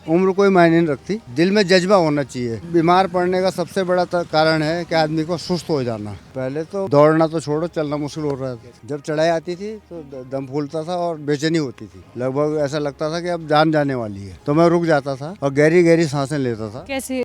उम्र कोई मायने नहीं रखती, दिल में जज्बा होना चाहिए। बीमार पड़ने का सबसे बड़ा कारण है कि आदमी को सुस्त हो जाना। पहले तो दौड़ना तो छोड़ो, चलना मुश्किल हो रहा था। जब चढ़ाई आती थी तो दम फूलता था और बेचैनी होती थी, लगभग ऐसा लगता था कि अब जान जाने वाली है। तो मैं रुक जाता था और गहरी गहरी सांसें लेता था। कैसे?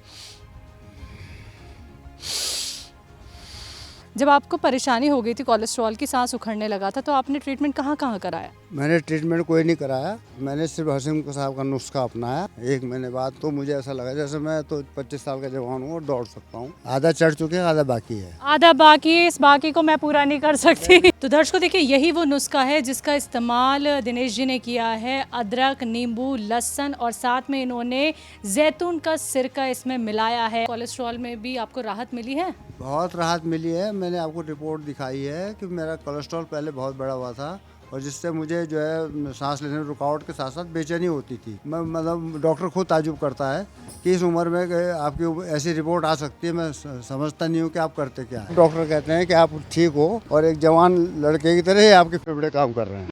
जब आपको परेशानी हो गई थी, कोलेस्ट्रॉल की, सांस उखड़ने लगा था, तो आपने ट्रीटमेंट कहाँ कहाँ कराया? मैंने ट्रीटमेंट कोई नहीं कराया, मैंने सिर्फ हसीम साहब का नुस्खा अपनाया। 1 महीने बाद तो मुझे ऐसा लगा जैसे मैं तो 25 साल का जवान हूँ और दौड़ सकता हूँ। आधा चढ़ चुके हैं, आधा बाकी है। आधा बाकी है, इस बाकी को मैं पूरा नहीं कर सकती। तो दर्शकों देखिए, यही वो नुस्खा है जिसका इस्तेमाल दिनेश जी ने किया है। अदरक, नींबू, लहसुन और साथ में इन्होंने जैतून का सिरका इसमें मिलाया है। कोलेस्ट्रॉल में भी आपको राहत मिली है? बहुत राहत मिली है। मैंने आपको रिपोर्ट दिखाई है कि मेरा कोलेस्ट्रॉल पहले बहुत बड़ा हुआ था और जिससे मुझे जो है सांस लेने में रुकावट के साथ साथ बेचैनी होती थी। मैं मतलब डॉक्टर खुद ताजुब करता है कि इस उम्र में आपकी ऐसी रिपोर्ट आ सकती है। मैं समझता नहीं हूँ कि आप करते क्या है। डॉक्टर कहते हैं कि आप ठीक हो और एक जवान लड़के की तरह ही आपके फेफड़े काम कर रहे हैं।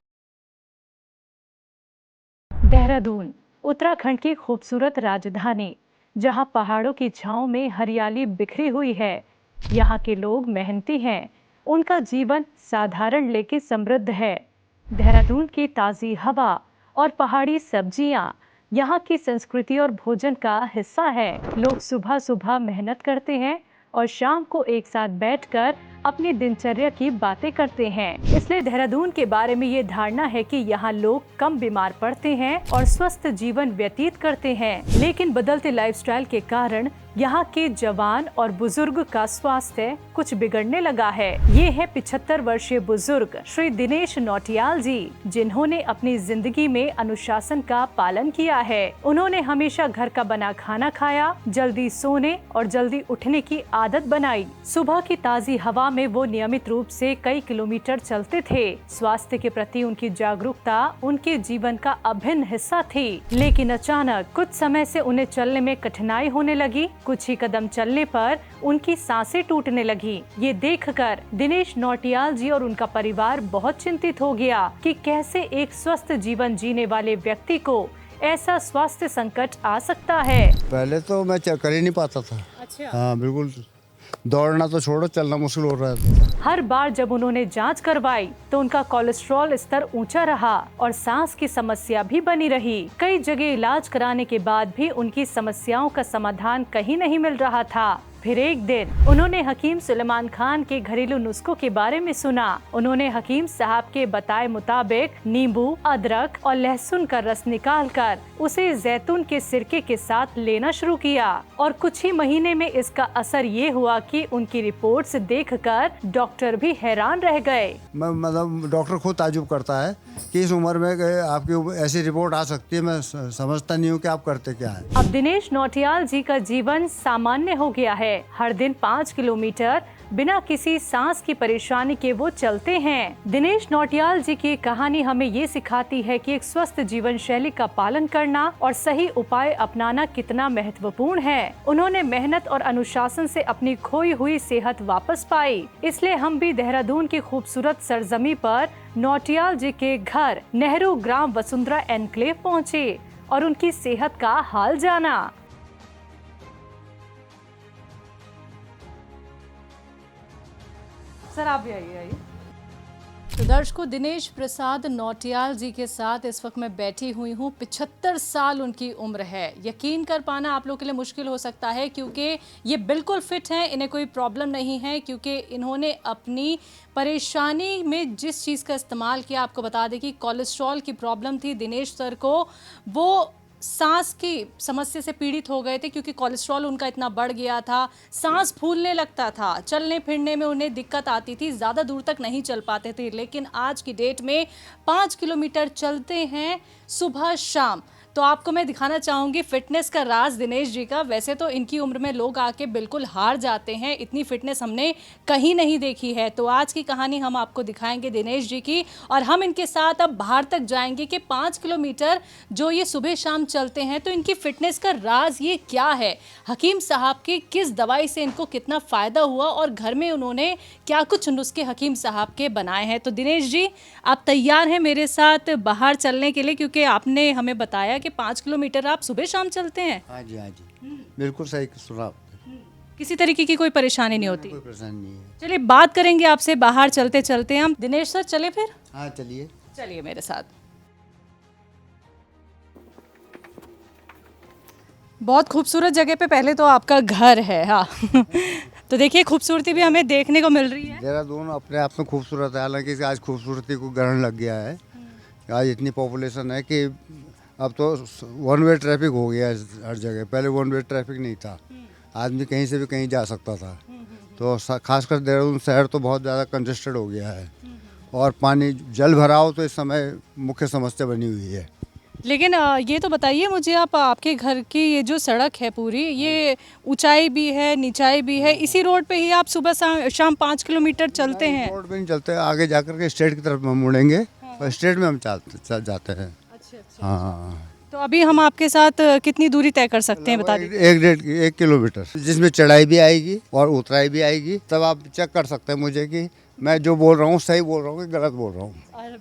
देहरादून, उत्तराखंड की खूबसूरत राजधानी, जहां पहाड़ों की छांव में हरियाली बिखरी हुई है। यहाँ के लोग मेहनती हैं, उनका जीवन साधारण लेकिन समृद्ध है। देहरादून की ताज़ी हवा और पहाड़ी सब्जियां यहाँ की संस्कृति और भोजन का हिस्सा है। लोग सुबह सुबह मेहनत करते हैं और शाम को एक साथ बैठकर अपनी दिनचर्या की बातें करते हैं। इसलिए देहरादून के बारे में ये धारणा है कि यहाँ लोग कम बीमार पड़ते हैं और स्वस्थ जीवन व्यतीत करते हैं। लेकिन बदलते लाइफस्टाइल के कारण यहाँ के जवान और बुजुर्ग का स्वास्थ्य कुछ बिगड़ने लगा है। ये है 75 वर्षीय बुजुर्ग श्री दिनेश नौटियाल जी, जिन्होंने अपनी जिंदगी में अनुशासन का पालन किया है। उन्होंने हमेशा घर का बना खाना खाया, जल्दी सोने और जल्दी उठने की आदत बनाई। सुबह की ताज़ी हवा में वो नियमित रूप से कई किलोमीटर चलते थे। स्वास्थ्य के प्रति उनकी जागरूकता उनके जीवन का अभिन्न हिस्सा थी। लेकिन अचानक कुछ समय से उन्हें चलने में कठिनाई होने लगी। कुछ ही कदम चलने पर उनकी सांसें टूटने लगी। ये देखकर दिनेश नौटियाल जी और उनका परिवार बहुत चिंतित हो गया कि कैसे एक स्वस्थ जीवन जीने वाले व्यक्ति को ऐसा स्वास्थ्य संकट आ सकता है। पहले तो मैं कर ही नहीं पाता था। अच्छा। हाँ बिल्कुल, दौड़ना तो छोड़ो, चलना मुश्किल हो रहा था। हर बार जब उन्होंने जांच करवाई तो उनका कोलेस्ट्रॉल स्तर ऊंचा रहा और सांस की समस्या भी बनी रही। कई जगह इलाज कराने के बाद भी उनकी समस्याओं का समाधान कहीं नहीं मिल रहा था। फिर एक दिन उन्होंने हकीम सुलेमान खान के घरेलू नुस्खों के बारे में सुना। उन्होंने हकीम साहब के बताए मुताबिक नींबू, अदरक और लहसुन का रस निकालकर उसे जैतून के सिरके के साथ लेना शुरू किया और कुछ ही महीने में इसका असर ये हुआ कि उनकी रिपोर्ट्स देखकर डॉक्टर भी हैरान रह गए। मतलब डॉक्टर खुद ताजुब करता है कि इस उम्र में आपकी ऐसी रिपोर्ट आ सकती है। मैं समझता नहीं हूँ कि आप करते क्या है। अब दिनेश नौटियाल जी का जीवन सामान्य हो गया है। हर दिन 5 किलोमीटर बिना किसी सांस की परेशानी के वो चलते हैं। दिनेश नौटियाल जी की कहानी हमें ये सिखाती है कि एक स्वस्थ जीवन शैली का पालन करना और सही उपाय अपनाना कितना महत्वपूर्ण है। उन्होंने मेहनत और अनुशासन से अपनी खोई हुई सेहत वापस पाई। इसलिए हम भी देहरादून की खूबसूरत सरजमी पर नौटियाल जी के घर नेहरू ग्राम वसुंधरा एनक्लेव पहुँचे और उनकी सेहत का हाल जाना। सर आप भी आइए। तो दर्शकों, दिनेश प्रसाद नौटियाल जी के साथ इस वक्त मैं बैठी हुई हूँ। 75 साल उनकी उम्र है। यकीन कर पाना आप लोगों के लिए मुश्किल हो सकता है क्योंकि ये बिल्कुल फिट हैं, इन्हें कोई प्रॉब्लम नहीं है, क्योंकि इन्होंने अपनी परेशानी में जिस चीज़ का इस्तेमाल किया, आपको बता दें कि कोलेस्ट्रॉल की प्रॉब्लम थी दिनेश सर को। वो सांस की समस्या से पीड़ित हो गए थे क्योंकि कोलेस्ट्रॉल उनका इतना बढ़ गया था। सांस फूलने लगता था, चलने फिरने में उन्हें दिक्कत आती थी, ज़्यादा दूर तक नहीं चल पाते थे। लेकिन आज की डेट में 5 किलोमीटर चलते हैं सुबह शाम। तो आपको मैं दिखाना चाहूँगी फिटनेस का राज दिनेश जी का। वैसे तो इनकी उम्र में लोग आके बिल्कुल हार जाते हैं, इतनी फिटनेस हमने कहीं नहीं देखी है। तो आज की कहानी हम आपको दिखाएंगे दिनेश जी की, और हम इनके साथ अब बाहर तक जाएंगे कि 5 किलोमीटर जो ये सुबह शाम चलते हैं, तो इनकी फिटनेस का राज ये क्या है, हकीम साहब की किस दवाई से इनको कितना फ़ायदा हुआ और घर में उन्होंने क्या कुछ नुस्खे हकीम साहब के बनाए हैं। तो दिनेश जी, आप तैयार हैं मेरे साथ बाहर चलने के लिए? क्योंकि आपने हमें बताया कि 5 किलोमीटर आप सुबह शाम चलते हैं। हाँ जी, हाँ जी, बिल्कुल सही सुना आपने। किसी तरीके की कोई परेशानी नहीं होती। कोई परेशानी नहीं है। चलिए बात करेंगे आपसे बाहर चलते चलते हम। दिनेश सर चले फिर, हाँ चलिए। चलिए मेरे साथ। बहुत खूबसूरत जगह पे पहले तो आपका घर है, हाँ। तो देखिए खूबसूरती भी हमें देखने को मिल रही है। देहरादून अपने आप में खूबसूरत है, हालांकि आज खूबसूरती को ग्रहण लग गया है। आज इतनी पॉपुलेशन है कि अब तो वन वे ट्रैफिक हो गया है हर जगह। पहले वन वे ट्रैफिक नहीं था, आदमी कहीं से भी कहीं जा सकता था। तो खासकर देहरादून शहर तो बहुत ज़्यादा कंजेस्टेड हो गया है, और पानी जल भराव तो इस समय मुख्य समस्या बनी हुई है। लेकिन ये तो बताइए मुझे, आप आपके घर की ये जो सड़क है पूरी, ये ऊंचाई भी है नीचाई भी है, इसी रोड पे ही आप सुबह शाम 5 किलोमीटर चलते हैं? रोड पे नहीं चलते, आगे जाकर के स्टेट की तरफ हम मुड़ेंगे और स्टेट में हम जाते हैं। अच्छा। हाँ, तो अभी हम आपके साथ कितनी दूरी तय कर सकते हैं, बता दीजिए। 1 किलोमीटर, जिसमें चढ़ाई भी आएगी और उतराई भी आएगी। तब आप चेक कर सकते हैं मुझे कि मैं जो बोल रहा हूँ सही बोल रहा हूँ कि गलत बोल रहा हूँ।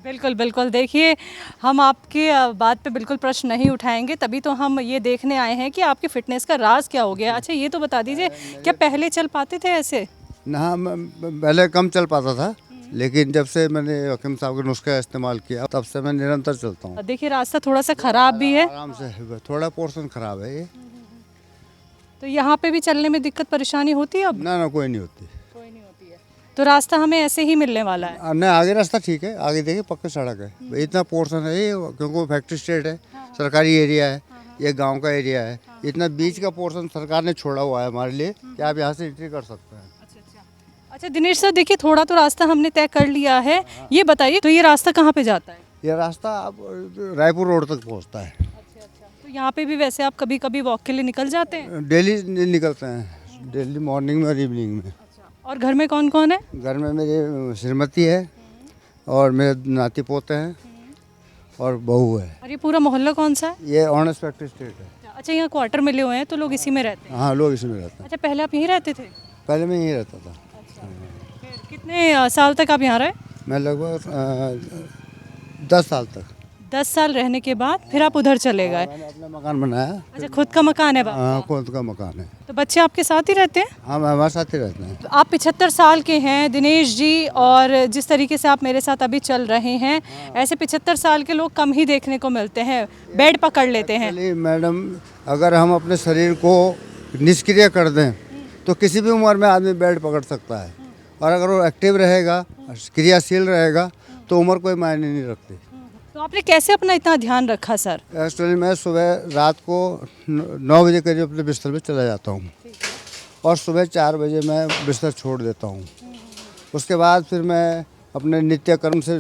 बिल्कुल बिल्कुल, देखिए हम आपकी बात पे बिल्कुल प्रश्न नहीं उठाएंगे, तभी तो हम ये देखने आए हैं कि आपकी फिटनेस का राज क्या हो गया। अच्छा ये तो बता दीजिए, क्या पहले चल पाते थे ऐसे? ना, मैं पहले कम चल पाता था, लेकिन जब से मैंने हकीम साहब के नुस्खा इस्तेमाल किया तब से मैं निरंतर चलता हूँ। देखिए रास्ता थोड़ा सा खराब भी है, आराम से, थोड़ा पोर्शन खराब है ये। तो यहाँ पे भी चलने में दिक्कत परेशानी होती है अब? ना कोई नहीं होती। तो रास्ता हमें ऐसे ही मिलने वाला है? नहीं, आगे रास्ता ठीक है, आगे देखिए पक्की सड़क है। इतना पोर्शन है ये, क्योंकि फैक्ट्री स्टेट है, सरकारी एरिया है, ये गांव का एरिया है। इतना बीच का पोर्शन सरकार ने छोड़ा हुआ है हमारे लिए कि आप यहाँ से एंट्री कर सकते हैं। अच्छा दिनेश सर, देखिए थोड़ा तो रास्ता हमने तय कर लिया है, ये बताइए तो ये रास्ता कहाँ पे जाता है? ये रास्ता अब रायपुर रोड तक पहुँचता है। तो यहाँ पे भी वैसे आप कभी कभी वॉक के लिए निकल जाते हैं? डेली निकलते हैं, डेली मॉर्निंग में और इवनिंग में। और घर में कौन कौन है? घर में मेरे श्रीमती है और मेरे नाती पोते हैं और बहू है। और ये पूरा मोहल्ला कौन सा है? ये ऑनर्स फैक्ट्री स्टेट है। अच्छा, यहाँ क्वार्टर मिले हुए हैं तो लोग इसी में रहते हैं? हाँ, लोग इसी में रहते हैं। अच्छा, पहले आप यहीं रहते थे? पहले मैं यहीं रहता था। फिर कितने साल तक आप यहाँ रहे? मैं लगभग 10 साल तक। 10 साल रहने के बाद फिर आप उधर चले गए? मैंने अपना मकान बनाया। अच्छा, खुद का मकान है? हाँ, खुद का मकान है। तो बच्चे आपके साथ ही रहते हैं? हाँ, हमारे साथ ही रहते हैं। तो आप 75 साल के हैं दिनेश जी, और जिस तरीके से आप मेरे साथ अभी चल रहे हैं, ऐसे 75 साल के लोग कम ही देखने को मिलते हैं, बेड पकड़ लेते हैं। मैडम, अगर हम अपने शरीर को निष्क्रिय कर दें तो किसी भी उम्र में आदमी बेड पकड़ सकता है, और अगर वो एक्टिव रहेगा, क्रियाशील रहेगा, तो उम्र कोई मायने नहीं रखती। तो आपने कैसे अपना इतना ध्यान रखा सर? एक्चुअली मैं सुबह रात को 9 बजे करीब अपने बिस्तर पे चला जाता हूँ, और सुबह 4 बजे मैं बिस्तर छोड़ देता हूँ। उसके बाद फिर मैं अपने नित्य कर्म से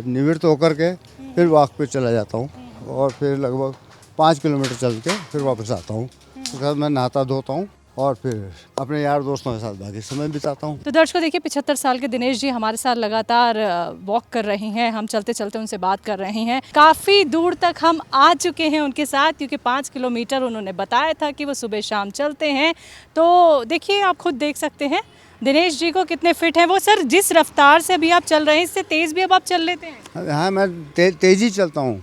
निवृत्त होकर के फिर वॉक पे चला जाता हूँ, और फिर लगभग 5 किलोमीटर चल के फिर वापस आता हूँ। उसके बाद मैं नहाता धोता हूँ और फिर अपने यार दोस्तों के साथ बाकी समय बिताता हूँ। तो दर्शकों देखिए, 75 साल के दिनेश जी हमारे साथ लगातार वॉक कर रही हैं, हम चलते चलते उनसे बात कर रहे हैं। काफ़ी दूर तक हम आ चुके हैं उनके साथ, क्योंकि 5 किलोमीटर उन्होंने बताया था कि वो सुबह शाम चलते हैं। तो देखिए, आप खुद देख सकते हैं दिनेश जी को कितने फिट हैं वो। सर, जिस रफ्तार से अभी आप चल रहे हैं, इससे तेज़ भी अब आप चल लेते हैं? हाँ, मैं तेज़ी चलता हूँ।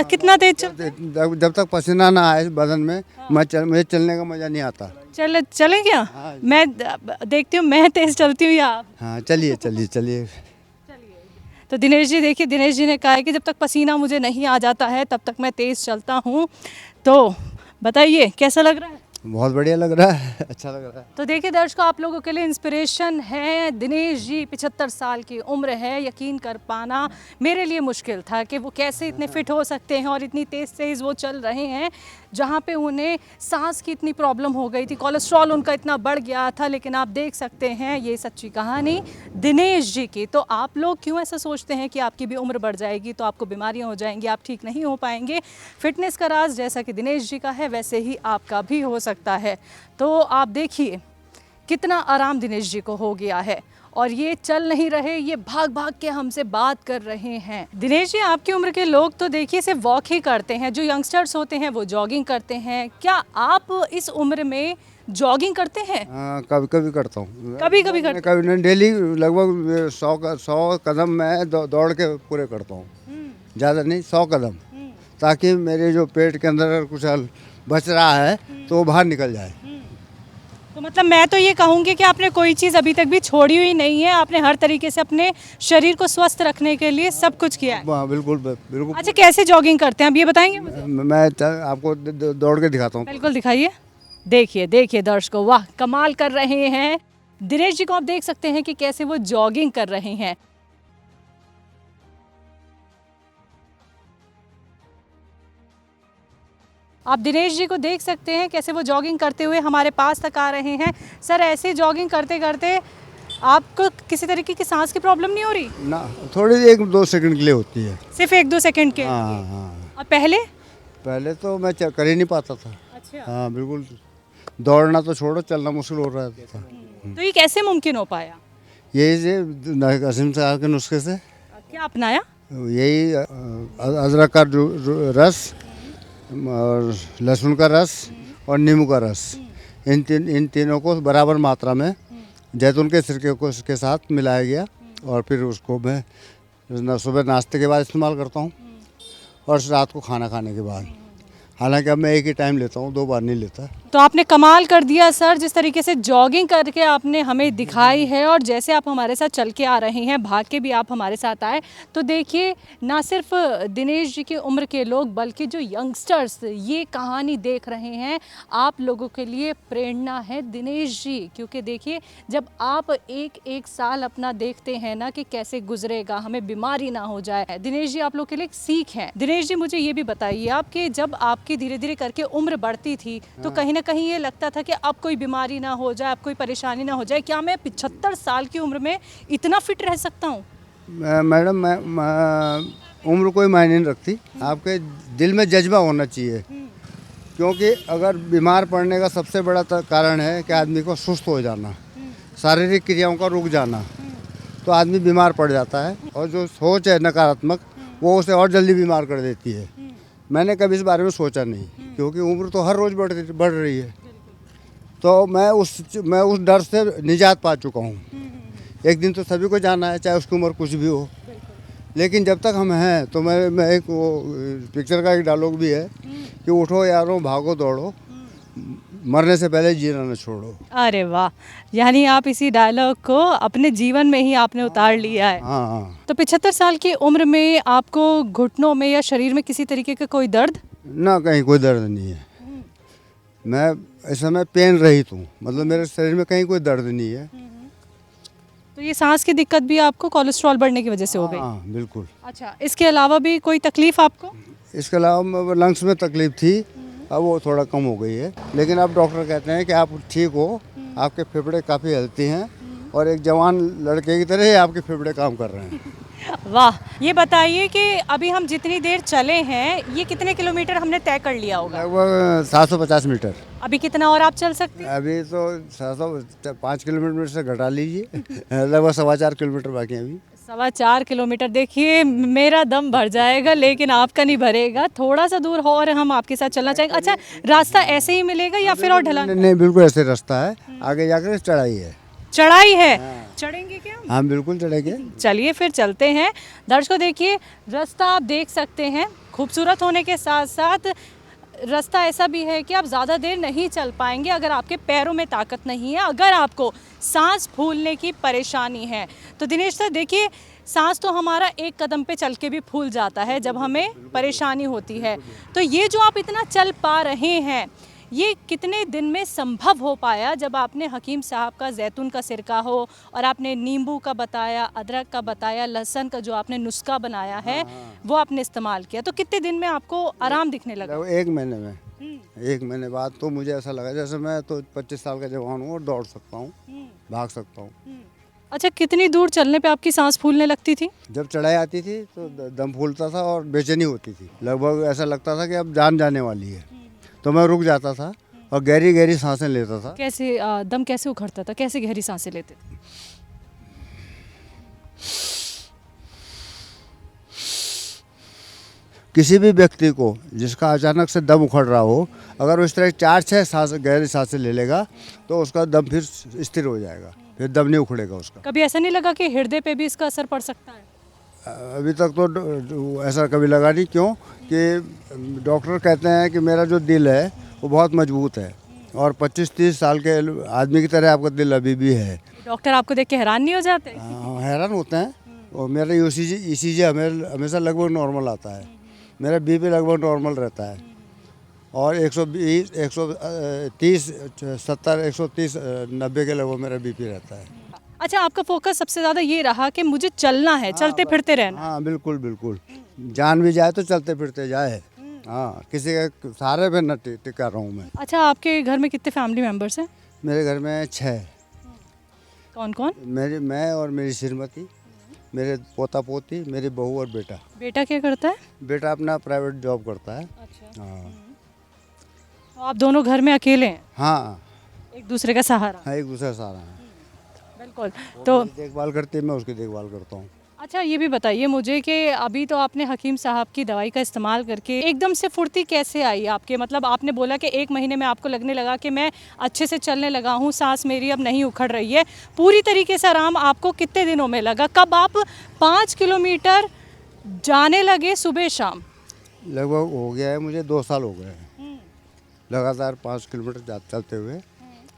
कितना तेज चलते हैं? जब तक पसीना ना आए बदन में, मुझे चलने का मज़ा नहीं आता। चलें क्या? मैं देखती हूँ, मैं तेज चलती हूँ या आप? हाँ, चलिए। तो दिनेश जी देखिए, दिनेश जी ने कहा है कि जब तक पसीना मुझे नहीं आ जाता है तब तक मैं तेज़ चलता हूँ। तो बताइए कैसा लग रहा है? बहुत बढ़िया लग रहा है, अच्छा लग रहा है। तो देखिए दर्शकों, आप लोगों के लिए इंस्पिरेशन है दिनेश जी। 75 साल की उम्र है, यकीन कर पाना मेरे लिए मुश्किल था कि वो कैसे इतने फिट हो सकते हैं और इतनी तेज़ वो चल रहे हैं, जहाँ पे उन्हें सांस की इतनी प्रॉब्लम हो गई थी, कोलेस्ट्रॉल उनका इतना बढ़ गया था। लेकिन आप देख सकते हैं ये सच्ची कहानी दिनेश जी की। तो आप लोग क्यों ऐसा सोचते हैं कि आपकी भी उम्र बढ़ जाएगी तो आपको बीमारियां हो जाएंगी, आप ठीक नहीं हो पाएंगे? फिटनेस का राज जैसा कि दिनेश जी का है, वैसे ही आपका भी हो सकता है। तो आप देखिए कितना आराम दिनेश जी को हो गया है, और ये चल नहीं रहे, ये भाग भाग के हमसे बात कर रहे हैं। दिनेश जी, आपकी उम्र के लोग तो देखिए सिर्फ वॉक ही करते हैं, जो यंगस्टर्स होते हैं वो जॉगिंग करते हैं। क्या आप इस उम्र में जॉगिंग करते हैं? कभी कभी करता हूँ। कभी करते? कभी नहीं, डेली लगभग 100 कदम मैं दौड़ के पूरे करता हूँ। ज़्यादा नहीं, 100 कदम। ताकि मेरे जो पेट के अंदर अगर कुछ बच रहा है तो वो बाहर निकल जाए। तो मतलब मैं तो ये कहूँगी कि आपने कोई चीज़ अभी तक भी छोड़ी हुई नहीं है, आपने हर तरीके से अपने शरीर को स्वस्थ रखने के लिए सब कुछ किया है। हाँ, बिल्कुल बिल्कुल। अच्छा, कैसे जॉगिंग करते हैं आप ये बताएंगे मुझे? मैं आपको दौड़ के दिखाता हूँ। बिल्कुल दिखाइए। देखिए देखिए दर्शकों, वाह कमाल कर रहे हैं दिनेश जी को। आप देख सकते हैं कि कैसे वो जॉगिंग कर रहे हैं। आप दिनेश जी को देख सकते हैं कैसे वो जॉगिंग करते हुए हमारे पास तक आ रहे हैं। सर, ऐसे जॉगिंग करते करते आपको किसी तरीके की सांस की प्रॉब्लम नहीं हो रही? ना, थोड़ी 1-2 सेकंड के लिए होती है। सिर्फ 1-2 सेकंड के? हाँ हाँ। और पहले? पहले तो मैं कर ही नहीं पाता था। अच्छा। हाँ बिल्कुल, दौड़ना तो छोड़ो, चलना मुश्किल हो रहा था। तो ये कैसे मुमकिन हो पाया? यही से असीम साहब के नुस्खे से, क्या अपनाया? यही अदरक का रस और लहसुन का रस और नींबू का रस, इन तीनों को बराबर मात्रा में जैतून के सिरके को के साथ मिलाया गया और फिर उसको मैं सुबह नाश्ते के बाद इस्तेमाल करता हूँ और रात को खाना खाने के बाद। हालांकि अब मैं एक ही टाइम लेता हूँ, 2 बार नहीं लेता। तो आपने कमाल कर दिया सर, जिस तरीके से जॉगिंग करके आपने हमें दिखाई है और जैसे आप हमारे साथ चल के आ रहे हैं, भाग के भी आप हमारे साथ आए। तो देखिए, ना सिर्फ दिनेश जी की उम्र के लोग बल्कि जो यंगस्टर्स ये कहानी देख रहे हैं, आप लोगों के लिए प्रेरणा है दिनेश जी। क्योंकि देखिए, जब आप एक साल अपना देखते हैं ना कि कैसे गुजरेगा, हमें बीमारी ना हो जाए, दिनेश जी आप लोग के लिए एक सीख है। दिनेश जी, मुझे ये भी बताइए आप कि जब आपकी धीरे धीरे करके उम्र बढ़ती थी तो कहीं ना कहीं ये लगता था कि अब कोई बीमारी ना हो जाए, अब कोई परेशानी ना हो जाए, क्या मैं 75 साल की उम्र में इतना फिट रह सकता हूँ? मैडम, मैं उम्र कोई मायने नहीं रखती, आपके दिल में जज्बा होना चाहिए। क्योंकि अगर बीमार पड़ने का सबसे बड़ा कारण है कि आदमी को सुस्त हो जाना, शारीरिक क्रियाओं का रुक जाना, तो आदमी बीमार पड़ जाता है। और जो सोच है नकारात्मक, वो उसे और जल्दी बीमार कर देती है। मैंने कभी इस बारे में सोचा नहीं, क्योंकि उम्र तो हर रोज़ बढ़ रही है। तो मैं उस डर से निजात पा चुका हूँ। एक दिन तो सभी को जाना है, चाहे उसकी उम्र कुछ भी हो। लेकिन जब तक हम हैं तो मैं एक वो पिक्चर का एक डायलॉग भी है कि उठो यारों, भागो दौड़ो, मरने से पहले जीना न छोड़ो। अरे वाह, यानी आप इसी डायलॉग को अपने जीवन में ही आपने उतार लिया है। हाँ। तो 75 साल की उम्र में आपको घुटनों में या शरीर में किसी तरीके का कोई दर्द? ना, कहीं कोई दर्द नहीं है। मैं इस समय पेन रहित हूँ, मतलब मेरे शरीर में कहीं कोई दर्द नहीं है। तो ये सांस की दिक्कत भी आपको कोलेस्ट्रॉल बढ़ने की वजह से हो गई? हाँ बिल्कुल। अच्छा, इसके अलावा भी कोई तकलीफ आपको? इसके अलावा लंग्स में तकलीफ थी, अब वो थोड़ा कम हो गई है। लेकिन अब डॉक्टर कहते हैं कि आप ठीक हो, आपके फेफड़े काफ़ी हेल्थी हैं और एक जवान लड़के की तरह ही आपके फेफड़े काम कर रहे हैं। वाह, ये बताइए कि अभी हम जितनी देर चले हैं, ये कितने किलोमीटर हमने तय कर लिया होगा? लगभग 750 मीटर। अभी कितना और आप चल सकते हैं? अभी तो 5 किलोमीटर से घटा लीजिए, लगभग 4.25 किलोमीटर बाकी है अभी। 4.25 किलोमीटर। देखिए, मेरा दम भर जाएगा लेकिन आपका नहीं भरेगा। थोड़ा सा दूर हो और हम आपके साथ चलना चाहेंगे। अच्छा, रास्ता ऐसे ही मिलेगा या फिर और ढलान? नहीं, बिल्कुल ऐसे रास्ता है, आगे जाकर चढ़ाई है। चढ़ाई है? चढ़ेंगे क्या? हाँ बिल्कुल चढ़ेंगे। चलिए फिर चलते हैं। दर्शकों देखिए, रास्ता आप देख सकते हैं, खूबसूरत होने के साथ साथ रास्ता ऐसा भी है कि आप ज़्यादा देर नहीं चल पाएंगे अगर आपके पैरों में ताकत नहीं है, अगर आपको सांस फूलने की परेशानी है। तो दिनेश सर देखिए, सांस तो हमारा एक कदम पे चल के भी फूल जाता है जब हमें परेशानी होती है। तो ये जो आप इतना चल पा रहे हैं, ये कितने दिन में संभव हो पाया? जब आपने हकीम साहब का जैतून का सिरका हो और आपने नींबू का बताया, अदरक का बताया, लहसुन का जो आपने नुस्खा बनाया है वो आपने इस्तेमाल किया, तो कितने दिन में आपको आराम दिखने लगा? 1 महीने में। 1 महीने बाद तो मुझे ऐसा लगा जैसे मैं तो 25 साल का जवान हूँ और दौड़ सकता हूँ, भाग सकता हूँ। अच्छा, कितनी दूर चलने पे आपकी सांस फूलने लगती थी? जब चढ़ाई आती थी तो दम फूलता था और बेचैनी होती थी, लगभग ऐसा लगता था कि अब जान जाने वाली है। तो मैं रुक जाता था और गहरी गहरी सांसें लेता था। कैसे दम कैसे उखड़ता था, कैसे गहरी सांसें लेते थे? किसी भी व्यक्ति को जिसका अचानक से दम उखड़ रहा हो, अगर वो इस तरह 4-6 सांस गहरी सांसें ले लेगा तो उसका दम फिर स्थिर हो जाएगा, फिर दम नहीं उखड़ेगा उसका। कभी ऐसा नहीं लगा कि हृदय पे भी इसका असर पड़ सकता है? अभी तक तो ऐसा कभी लगा नहीं, क्यों कि डॉक्टर कहते हैं कि मेरा जो दिल है वो बहुत मजबूत है और 25-30 साल के आदमी की तरह आपका दिल अभी भी है। डॉक्टर आपको देख के हैरान नहीं हो जाते? हैरान होते हैं। और मेरा ईसीजी हमेशा लगभग नॉर्मल आता है, मेरा बीपी लगभग नॉर्मल रहता है और 120 130 70 130 90 के लगभग मेरा बीपी रहता है। अच्छा, आपका फोकस सबसे ज़्यादा ये रहा कि मुझे चलना है, चलते फिरते रहना। हाँ बिल्कुल बिल्कुल, जान भी जाए तो चलते फिरते जाए। हाँ, किसी के सहारे पे न टिका रहा हूँ मैं। अच्छा, आपके घर में कितने फैमिली मेम्बर्स हैं? मेरे घर में 6। कौन कौन? मैं और मेरी श्रीमती, मेरे पोता पोती, मेरी बहू और बेटा। बेटा क्या करता है? बेटा अपना प्राइवेट जॉब करता है। अच्छा। हाँ तो आप दोनों घर में अकेले हैं, हाँ एक दूसरे का सहारा? हाँ, एक दूसरा सहारा है। बिल्कुल। वो तो मेरी देखभाल करती है, मैं उसकी देखभाल करता हूँ। अच्छा, ये भी बताइए मुझे कि अभी तो आपने हकीम साहब की दवाई का इस्तेमाल करके एकदम से फुर्ती कैसे आई आपके? मतलब आपने बोला कि 1 महीने में आपको लगने लगा कि मैं अच्छे से चलने लगा हूँ, सांस मेरी अब नहीं उखड़ रही है। पूरी तरीके से आराम आपको कितने दिनों में लगा? कब आप 5 किलोमीटर जाने लगे सुबह शाम? लगभग हो गया है, मुझे 2 साल हो गए हैं लगातार 5 किलोमीटर चलते हुए,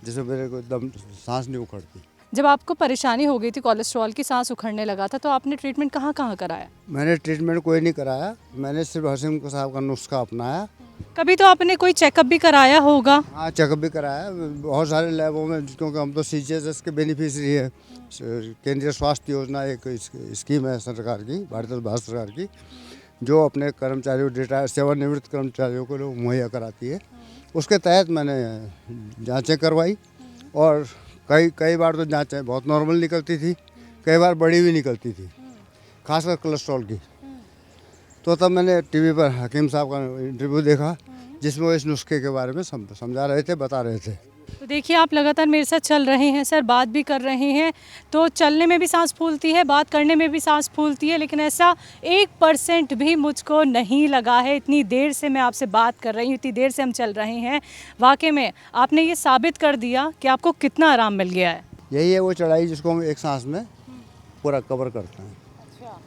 जिससे मेरे को एकदम सांस नहीं उखड़ती। जब आपको परेशानी हो गई थी, कोलेस्ट्रॉल की, सांस उखड़ने लगा था, तो आपने ट्रीटमेंट कहाँ कहाँ कराया? मैंने ट्रीटमेंट कोई नहीं कराया, मैंने सिर्फ हकीम साहब का नुस्खा अपनाया। कभी तो आपने कोई चेकअप भी कराया होगा? हाँ, चेकअप भी कराया बहुत सारे लैबों में, क्योंकि हम तो CGHS के बेनिफिशरी है। केंद्रीय स्वास्थ्य योजना एक स्कीम है सरकार की, भारत सरकार की, जो अपने कर्मचारियों, रिटायर सेवानिवृत्त कर्मचारियों को मुहैया कराती है। उसके तहत मैंने जांचें करवाई और कई बार तो जांचें बहुत नॉर्मल निकलती थी, कई बार बड़ी भी निकलती थी, खासकर कोलेस्ट्रॉल की। तो तब मैंने टीवी पर हकीम साहब का इंटरव्यू देखा, जिसमें वो इस नुस्खे के बारे में समझा रहे थे, बता रहे थे। तो देखिए, आप लगातार मेरे साथ चल रहे हैं सर, बात भी कर रहे हैं, तो चलने में भी सांस फूलती है, बात करने में भी सांस फूलती है, लेकिन ऐसा 1% भी मुझको नहीं लगा है। इतनी देर से मैं आपसे बात कर रही हूँ, इतनी देर से हम चल रहे हैं, वाकई में आपने ये साबित कर दिया कि आपको कितना आराम मिल गया है। यही है वो चढ़ाई जिसको हम एक सांस में पूरा कवर करते हैं। अच्छा,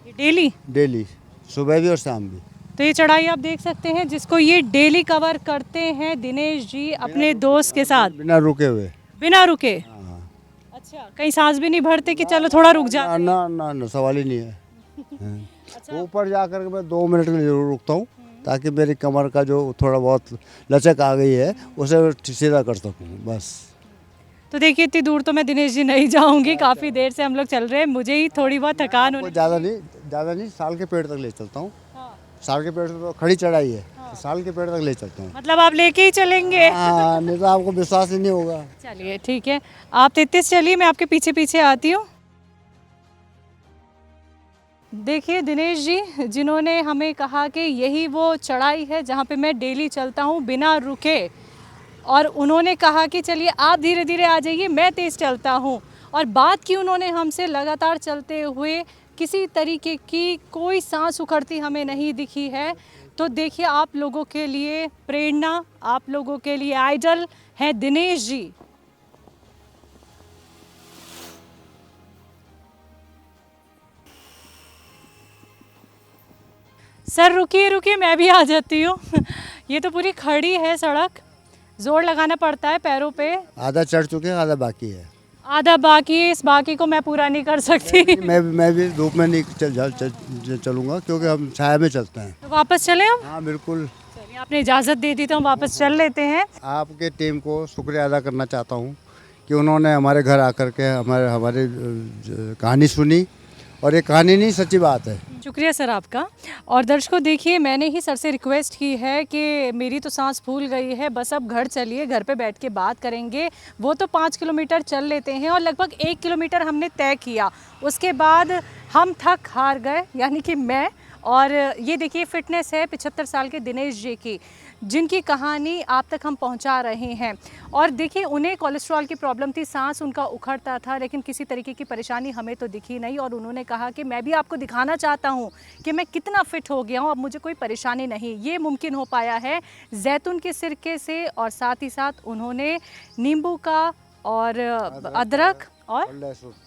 ये डेली, सुबह भी और शाम भी। तो ये चढ़ाई आप देख सकते हैं, जिसको ये डेली कवर करते हैं दिनेश जी अपने दोस्त के साथ, बिना रुके हुए। बिना रुके? हाँ। अच्छा, कहीं सांस भी नहीं भरते कि चलो थोड़ा रुक जा? ना, सवाल ही नहीं है। हाँ। ऊपर जाकर के मैं 2 मिनट के लिए जरूर रुकता हूँ, ताकि मेरी कमर का जो थोड़ा बहुत लचक आ गई है उसे सीधा कर सकूँ, बस। तो देखिए, इतनी दूर तो मैं दिनेश जी नहीं जाऊंगी, काफ़ी देर से हम लोग चल रहे हैं, मुझे ही थोड़ी बहुत थकान होने। ज़्यादा नहीं, साल के पेड़ तक ले चलता हूँ। साल के पेड़ तो खड़ी चढ़ाई है, साल के पेड़ तक ले चलता हूँ। मतलब आप लेके ही चलेंगे? हाँ, नहीं तो आपको विश्वास ही नहीं होगा। चलिए ठीक है, आप 33 चलिए, मैं आपके पीछे पीछे आती हूँ। देखिए दिनेश जी, जिन्होंने हमें कहा कि यही वो चढ़ाई है जहाँ पे मैं डेली चलता हूँ बिना रुके, और उन्होंने कहा कि चलिए आप धीरे धीरे आ जाइए, मैं तेज़ चलता हूँ, और बात की उन्होंने हमसे लगातार चलते हुए, किसी तरीके की कोई सांस उखड़ती हमें नहीं दिखी है। तो देखिए, आप लोगों के लिए प्रेरणा, आप लोगों के लिए आइडल है दिनेश जी। सर रुकिए रुकिए, मैं भी आ जाती हूँ। ये तो पूरी खड़ी है सड़क, जोर लगाना पड़ता है पैरों पे। आधा चढ़ चुके हैं, आधा बाकी है। आधा बाकी है, इस बाकी को मैं पूरा नहीं कर सकती। मैं भी धूप में नहीं चलूँगा, क्योंकि हम छाया में चलते हैं। तो वापस चले हम? हाँ बिल्कुल। चलिए, आपने इजाज़त दे दी तो हम वापस चल लेते हैं। आपके टीम को शुक्रिया अदा करना चाहता हूँ कि उन्होंने हमारे घर आकर के हमारे कहानी सुनी, और ये कहानी नहीं, सच्ची बात है। शुक्रिया सर आपका। और दर्शकों देखिए, मैंने ही सर से रिक्वेस्ट की है कि मेरी तो सांस फूल गई है, बस अब घर चलिए, घर पे बैठ के बात करेंगे। वो तो 5 किलोमीटर चल लेते हैं और लगभग 1 किलोमीटर हमने तय किया, उसके बाद हम थक हार गए, यानी कि मैं। और ये देखिए, फिटनेस है 75 साल के दिनेश जी की, जिनकी कहानी आप तक हम पहुंचा रहे हैं। और देखिए, उन्हें कोलेस्ट्रॉल की प्रॉब्लम थी, सांस उनका उखड़ता था, लेकिन किसी तरीके की परेशानी हमें तो दिखी नहीं। और उन्होंने कहा कि मैं भी आपको दिखाना चाहता हूं कि मैं कितना फिट हो गया हूं, अब मुझे कोई परेशानी नहीं। ये मुमकिन हो पाया है जैतून के सिरके से, और साथ ही साथ उन्होंने नींबू का और अदरक और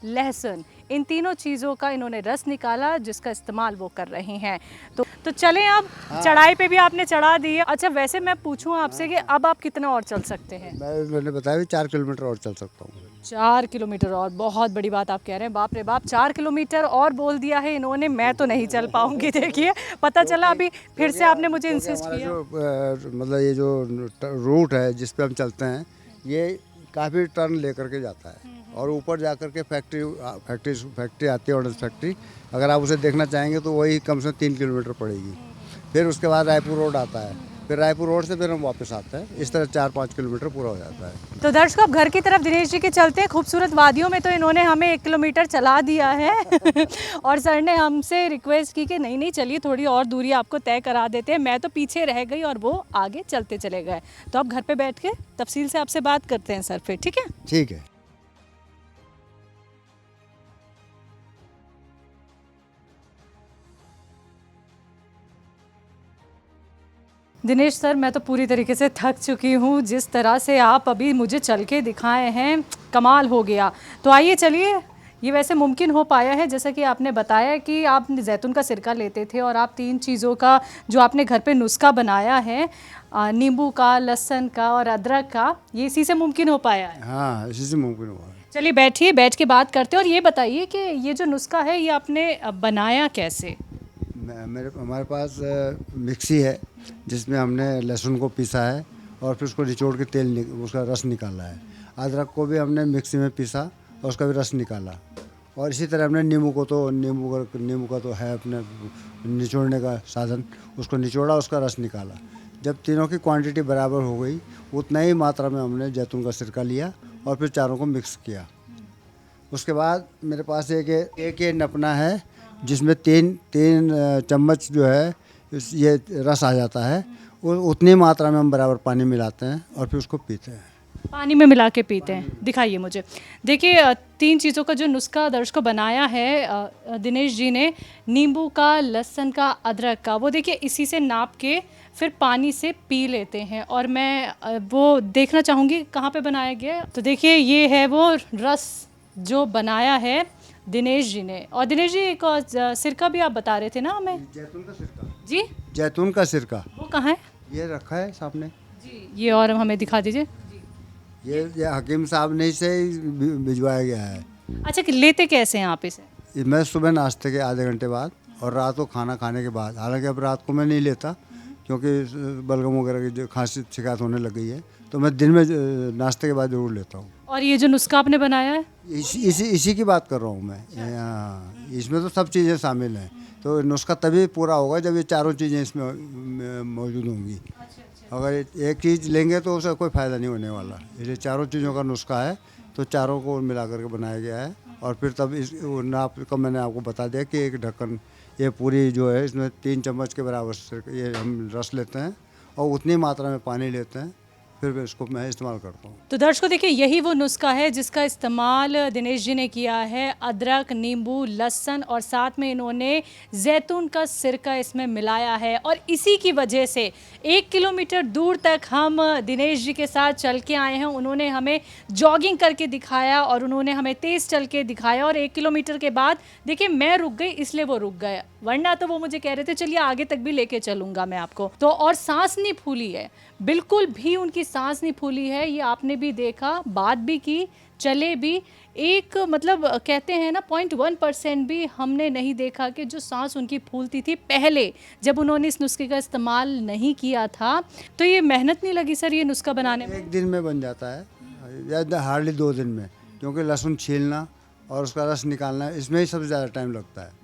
लहसुन, इन तीनों चीज़ों का इन्होंने रस निकाला जिसका इस्तेमाल वो कर रही हैं। तो चलें अब चढ़ाई पे भी आपने चढ़ा दी है। अच्छा, वैसे मैं पूछूं आपसे कि अब आप कितना और चल सकते हैं? मैंने बताया भी 4 किलोमीटर और चल सकता हूँ। 4 किलोमीटर और, बहुत बड़ी बात आप कह रहे हैं। बाप रे बाप, 4 किलोमीटर और बोल दिया है इन्होंने, मैं तो नहीं चल पाऊंगी। देखिए पता चला अभी फिर से आपने मुझे इंसिस्ट हमारा किया। जो मतलब ये जो रूट है जिस पे हम चलते हैं, ये काफ़ी टर्न लेकर के जाता है और ऊपर जा कर के फैक्ट्री आती है, ऑर्डर फैक्ट्री। अगर आप उसे देखना चाहेंगे तो वही कम से कम 3 किलोमीटर पड़ेगी। फिर उसके बाद रायपुर रोड आता है, फिर रायपुर रोड से फिर हम वापस आते हैं। इस तरह 4-5 किलोमीटर पूरा हो जाता है। तो दर्शकों, अब घर की तरफ दिनेश जी के चलते हैं। खूबसूरत वादियों में तो इन्होंने हमें 1 किलोमीटर चला दिया है और सर ने हमसे रिक्वेस्ट की कि नहीं नहीं चलिए थोड़ी और दूरी आपको तय करा देते हैं। मैं तो पीछे रह गई और वो आगे चलते चले गए। तो अब घर पे बैठ के तफसील से आपसे बात करते हैं सर फिर, ठीक है? ठीक है। दिनेश सर, मैं तो पूरी तरीके से थक चुकी हूँ। जिस तरह से आप अभी मुझे चल के दिखाए हैं, कमाल हो गया। तो आइए चलिए, ये वैसे मुमकिन हो पाया है जैसा कि आपने बताया कि आप जैतून का सिरका लेते थे और आप 3 चीज़ों का जो आपने घर पे नुस्खा बनाया है, नींबू का, लहसुन का और अदरक का, ये इसी से मुमकिन हो पाया है। हाँ, इसी से मुमकिन हुआ है। चलिए बैठिए, बैठ के बात करते हैं। और ये बताइए कि ये जो नुस्खा है ये आपने बनाया कैसे? हमारे पास मिक्सी है जिसमें हमने लहसुन को पीसा है और फिर उसको निचोड़ के उसका रस निकाला है। अदरक को भी हमने मिक्सी में पीसा और उसका भी रस निकाला। और इसी तरह हमने नींबू का तो है अपने निचोड़ने का साधन, उसको निचोड़ा, उसका रस निकाला। जब तीनों की क्वांटिटी बराबर हो गई, उतना ही मात्रा में हमने जैतून का सिरका लिया और फिर चारों को मिक्स किया। उसके बाद मेरे पास एक ये नपना है जिसमें तीन चम्मच जो है ये रस आ जाता है। वो उतनी मात्रा में हम बराबर पानी मिलाते हैं और फिर उसको पीते हैं। पानी में मिला के पीते हैं? दिखाइए मुझे। देखिए 3 चीज़ों का जो नुस्खा दर्शक को बनाया है दिनेश जी ने, नींबू का, लहसुन का, अदरक का, वो देखिए इसी से नाप के फिर पानी से पी लेते हैं। और मैं वो देखना चाहूँगी कहाँ पे बनाया गया है। तो देखिए ये है वो रस जो बनाया है दिनेश जी ने। और दिनेश जी एक और सिरका भी आप बता रहे थे ना हमें? जैतून का सिरका। जी, जैतून का सिरका वो कहाँ है? ये रखा है सामने। जी, ये और हमें दिखा दीजिए। ये हकीम साहब ने से ही भिजवाया गया है। अच्छा, कि लेते कैसे हैं आप इसे? मैं सुबह नाश्ते के आधे घंटे बाद और रात को खाना खाने के बाद, हालांकि अब रात को मैं नहीं लेता क्योंकि बलगम वगैरह की जो खांसी शिकायत होने लग गई है, तो मैं दिन में नाश्ते के बाद ज़रूर लेता हूँ। और ये जो नुस्खा आपने बनाया है? इसी की बात कर रहा हूँ मैं। हाँ, इसमें तो सब चीज़ें शामिल हैं। तो नुस्खा तभी पूरा होगा जब ये चारों चीज़ें इसमें मौजूद होंगी। अगर एक चीज़ लेंगे तो उसका कोई फ़ायदा नहीं होने वाला। इसलिए चारों चीज़ों का नुस्खा है, तो चारों को मिला करके बनाया गया है। और फिर तब इस नाप का मैंने आपको बता दिया कि एक ढक्कन, ये पूरी जो है इसमें 3 चम्मच के बराबर ये हम रस लेते हैं और उतनी मात्रा में पानी लेते हैं, फिर इसको मैं इस्तेमाल करता हूँ। तो दर्शकों देखिए, यही वो नुस्खा है जिसका इस्तेमाल दिनेश जी ने किया है। अदरक, नींबू, लहसुन और साथ में इन्होंने जैतून का सिरका इसमें मिलाया है। और इसी की वजह से 1 किलोमीटर दूर तक हम दिनेश जी के साथ चल के आए हैं। उन्होंने हमें जॉगिंग करके दिखाया और उन्होंने हमें तेज़ चल के दिखाया। और 1 किलोमीटर के बाद देखिए मैं रुक गई, इसलिए वो रुक गए, वरना तो वो मुझे कह रहे थे चलिए आगे तक भी लेके चलूँगा मैं आपको। तो और सांस नहीं फूली है, बिल्कुल भी उनकी सांस नहीं फूली है। ये आपने भी देखा, बात भी की, चले भी। एक मतलब कहते हैं ना 0.1% भी हमने नहीं देखा कि जो सांस उनकी फूलती थी पहले जब उन्होंने इस नुस्खे का इस्तेमाल नहीं किया था। तो ये मेहनत नहीं लगी सर ये नुस्खा बनाने में? 1 दिन में बन जाता है या हार्डली 2 दिन में, क्योंकि लहसुन छीलना और उसका रस निकालना, इसमें ही सबसे ज़्यादा टाइम लगता है।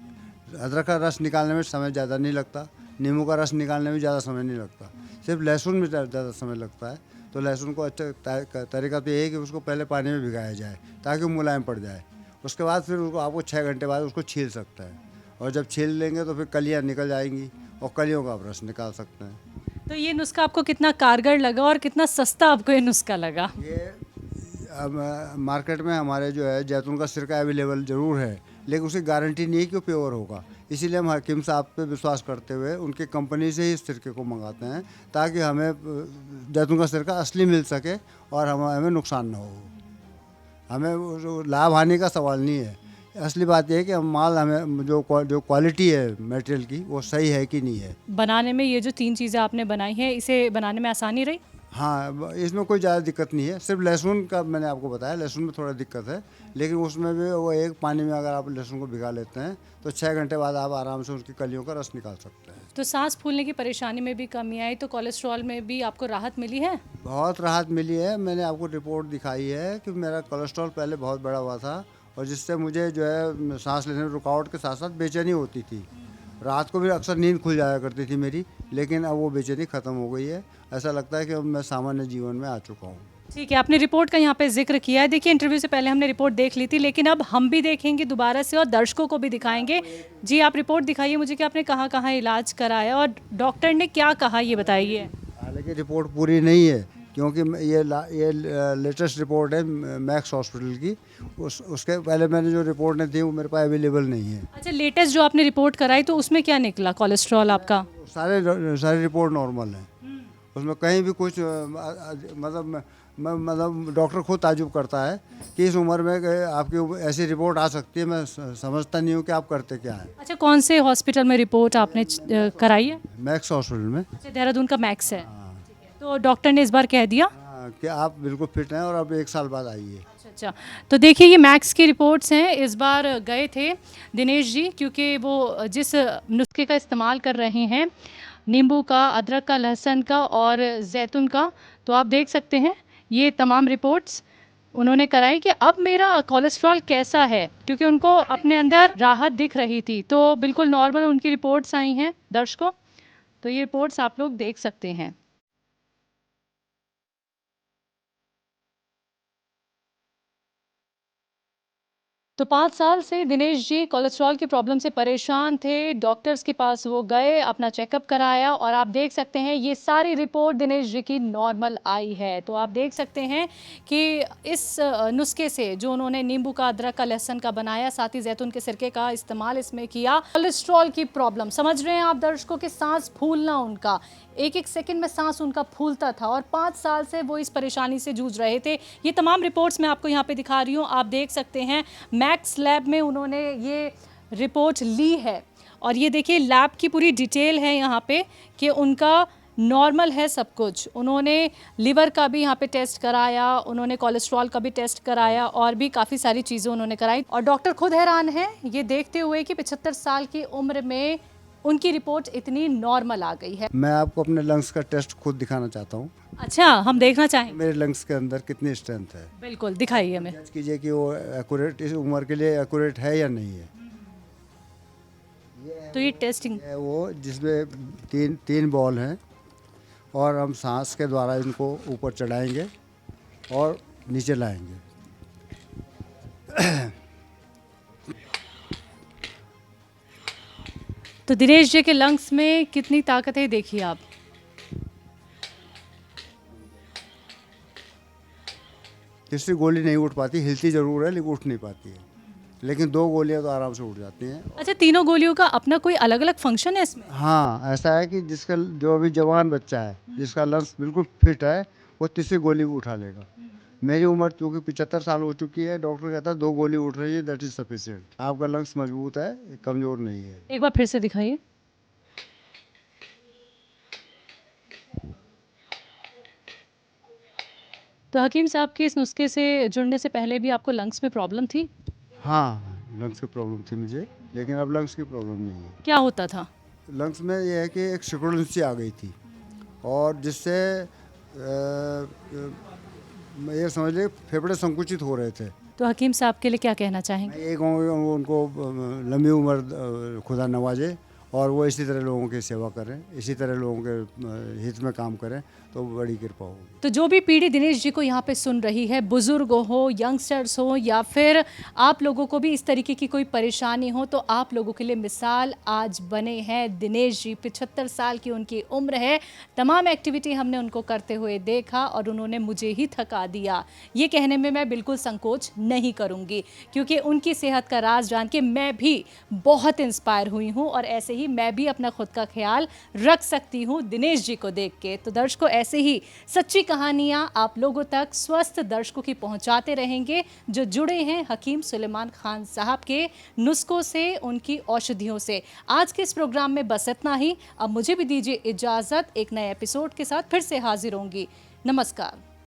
अदरक का रस निकालने में समय ज़्यादा नहीं लगता, नींबू का रस निकालने में ज़्यादा समय नहीं लगता, सिर्फ लहसुन में ज़्यादा समय लगता है। तो लहसुन को अच्छा तरीका तो ये है कि उसको पहले पानी में भिगाया जाए ताकि वो मुलायम पड़ जाए। उसके बाद फिर उसको आपको 6 घंटे बाद उसको छील सकता है, और जब छील लेंगे तो फिर कलियाँ निकल जाएंगी और कलियों का आप रस निकाल सकते हैं। तो ये नुस्खा आपको कितना कारगर लगा और कितना सस्ता आपको ये नुस्खा लगा? ये अब मार्केट में हमारे जो है जैतून का सिरका अवेलेबल ज़रूर है, लेकिन उसकी गारंटी नहीं है कि वो प्योर होगा। इसीलिए हम हकीम साहब पे विश्वास करते हुए उनकी कंपनी से ही इस सिरके को मंगाते हैं, ताकि हमें जैतून का सिरका असली मिल सके और हमें नुकसान ना हो। हमें लाभ हानि का सवाल नहीं है, असली बात यह है कि माल हमें जो क्वालिटी है मटेरियल की वो सही है कि नहीं है। बनाने में ये जो 3 चीज़ें आपने बनाई हैं, इसे बनाने में आसानी रही? हाँ, इसमें कोई ज़्यादा दिक्कत नहीं है। सिर्फ लहसुन का मैंने आपको बताया, लहसुन में थोड़ा दिक्कत है, लेकिन उसमें भी वो एक पानी में अगर आप लहसुन को भिगा लेते हैं तो 6 घंटे बाद आप आराम से उसकी कलियों का रस निकाल सकते हैं। तो सांस फूलने की परेशानी में भी कमी आई, तो कोलेस्ट्रॉल में भी आपको राहत मिली है? बहुत राहत मिली है। मैंने आपको रिपोर्ट दिखाई है कि मेरा कोलेस्ट्रॉल पहले बहुत बड़ा हुआ था और जिससे मुझे जो है सांस लेने में रुकावट के साथ साथ बेचैनी होती थी। रात को भी अक्सर नींद खुल जाया करती थी मेरी, लेकिन अब वो बेचैनी ख़त्म हो गई है। ऐसा लगता है कि अब मैं सामान्य जीवन में आ चुका हूँ। ठीक है, आपने रिपोर्ट का यहाँ पे जिक्र किया है। देखिए, इंटरव्यू से पहले हमने रिपोर्ट देख ली थी, लेकिन अब हम भी देखेंगे दोबारा से और दर्शकों को भी दिखाएंगे। जी, आप रिपोर्ट दिखाइए मुझे कि आपने कहाँ कहाँ इलाज कराया और डॉक्टर ने क्या कहा, ये बताइए। हालांकि रिपोर्ट पूरी नहीं है, क्योंकि ये लेटेस्ट रिपोर्ट है मैक्स हॉस्पिटल की। उसके पहले मैंने जो रिपोर्ट नहीं थी वो मेरे पास अवेलेबल नहीं है। अच्छा, लेटेस्ट जो आपने रिपोर्ट कराई तो उसमें क्या निकला कोलेस्ट्रॉल आपका? सारे रिपोर्ट नॉर्मल हैं। उसमें कहीं भी कुछ मतलब डॉक्टर खुद ताजुब करता है कि इस उम्र में आपकी ऐसी रिपोर्ट आ सकती है। मैं समझता नहीं हूँ कि आप करते क्या है। अच्छा, कौन से हॉस्पिटल में रिपोर्ट आपने कराई है? मैक्स हॉस्पिटल में। अच्छा, देहरादून का मैक्स है। तो डॉक्टर ने इस बार कह दिया कि आप बिल्कुल फिट हैं और अब 1 साल बाद आइए। अच्छा, तो देखिए ये मैक्स की रिपोर्ट्स हैं। इस बार गए थे दिनेश जी, क्योंकि वो जिस नुस्खे का इस्तेमाल कर रहे हैं, नींबू का, अदरक का, लहसुन का और जैतून का, तो आप देख सकते हैं ये तमाम रिपोर्ट्स उन्होंने कराई कि अब मेरा कोलेस्ट्रॉल कैसा है, क्योंकि उनको अपने अंदर राहत दिख रही थी। तो बिल्कुल नॉर्मल उनकी रिपोर्ट्स आई हैं दर्शकों, तो ये रिपोर्ट्स आप लोग देख सकते हैं। तो 5 साल से दिनेश जी कोलेस्ट्रॉल की प्रॉब्लम से परेशान थे। डॉक्टर्स के पास वो गए, अपना चेकअप कराया और आप देख सकते हैं ये सारी रिपोर्ट दिनेश जी की नॉर्मल आई है। तो आप देख सकते हैं कि इस नुस्खे से जो उन्होंने नींबू का, अदरक का, लहसुन का बनाया, साथ ही जैतून के सिरके का इस्तेमाल इसमें किया, कोलेस्ट्रॉल की प्रॉब्लम, समझ रहे हैं आप दर्शकों, के सांस फूलना, उनका एक एक सेकंड में सांस उनका फूलता था और 5 साल से वो इस परेशानी से जूझ रहे थे। ये तमाम रिपोर्ट्स मैं आपको यहाँ पे दिखा रही हूँ, आप देख सकते हैं मैक्स लैब में उन्होंने ये रिपोर्ट ली है और ये देखिए लैब की पूरी डिटेल है यहाँ पे कि उनका नॉर्मल है सब कुछ। उन्होंने लिवर का भी यहाँ पे टेस्ट कराया, उन्होंने कोलेस्ट्रॉल का भी टेस्ट कराया और भी काफ़ी सारी चीज़ें उन्होंने कराई और डॉक्टर खुद हैरान है ये देखते हुए कि 75 साल की उम्र में उनकी रिपोर्ट इतनी नॉर्मल आ गई है। मैं आपको अपने लंग्स का टेस्ट खुद दिखाना चाहता हूँ। अच्छा, हम देखना चाहेंगे? मेरे लंग्स के अंदर कितनी स्ट्रेंथ है। बिल्कुल, दिखाइए हमें। जज कीजिए कि वो एक्यूरेट, इस उम्र के लिए एक्यूरेट है या नहीं है। तो ये टेस्टिंग है वो जिसमें तीन बॉल हैं और हम सांस के द्वारा इनको ऊपर चढ़ाएंगे और नीचे लाएंगे। तो दिनेश जी के लंग्स में कितनी ताकत है देखिए आप। तीसरी गोली नहीं उठ पाती, हिलती जरूर है लेकिन उठ नहीं पाती है, लेकिन 2 गोलियां तो आराम से उठ जाती हैं। अच्छा, तीनों गोलियों का अपना कोई अलग अलग फंक्शन है इसमें? हाँ, ऐसा है कि जिसका जो अभी जवान बच्चा है, जिसका लंग्स बिल्कुल फिट है, वो तीसरी गोली भी उठा लेगा। मेरी उम्र चूँकि 75 साल हो चुकी है, डॉक्टर कहता है 2 गोली उठ रही है, दैट इज सफिशिएंट। आपका लंग्स मजबूत है, कमज़ोर नहीं है। एक बार फिर से दिखाइए। तो हकीम साहब के इस नुस्खे से जुड़ने से पहले भी आपको लंग्स में प्रॉब्लम थी? हाँ, लंग्स की प्रॉब्लम थी मुझे, लेकिन अब लंग्स की प्रॉब्लम नहीं है। क्या होता था? लंग्स में ये है कि एक सिकुड़न सी आ गई थी और जिससे ये समझ लीजिए फेफड़े संकुचित हो रहे थे। तो हकीम साहब के लिए क्या कहना चाहेंगे? मैं ये कहूँगा उनको लंबी उम्र खुदा नवाजे और वो इसी तरह लोगों की सेवा करें, इसी तरह लोगों के हित में काम करें तो बड़ी कृपा होगी। तो जो भी पीढ़ी दिनेश जी को यहाँ पे सुन रही है, बुजुर्ग हो, यंगस्टर्स हो या फिर आप लोगों को भी इस तरीके की कोई परेशानी हो, तो आप लोगों के लिए मिसाल आज बने हैं दिनेश जी। 75 साल की उनकी उम्र है, तमाम एक्टिविटी हमने उनको करते हुए देखा और उन्होंने मुझे ही थका दिया। ये कहने में मैं बिल्कुल संकोच नहीं करूँगी, क्योंकि उनकी सेहत का राज जान के मैं भी बहुत इंस्पायर हुई हूँ और ऐसे ही मैं भी अपना खुद का ख्याल रख सकती हूँ दिनेश जी को देख के। तो दर्शकों, ऐसे ही सच्ची कहानियां आप लोगों तक स्वस्थ दर्शकों की पहुंचाते रहेंगे जो जुड़े हैं हकीम सुलेमान खान साहब के नुस्खों से, उनकी औषधियों से। आज के इस प्रोग्राम में बस इतना ही। अब मुझे भी दीजिए इजाजत, एक नए एपिसोड के साथ फिर से हाजिर होंगी। नमस्कार।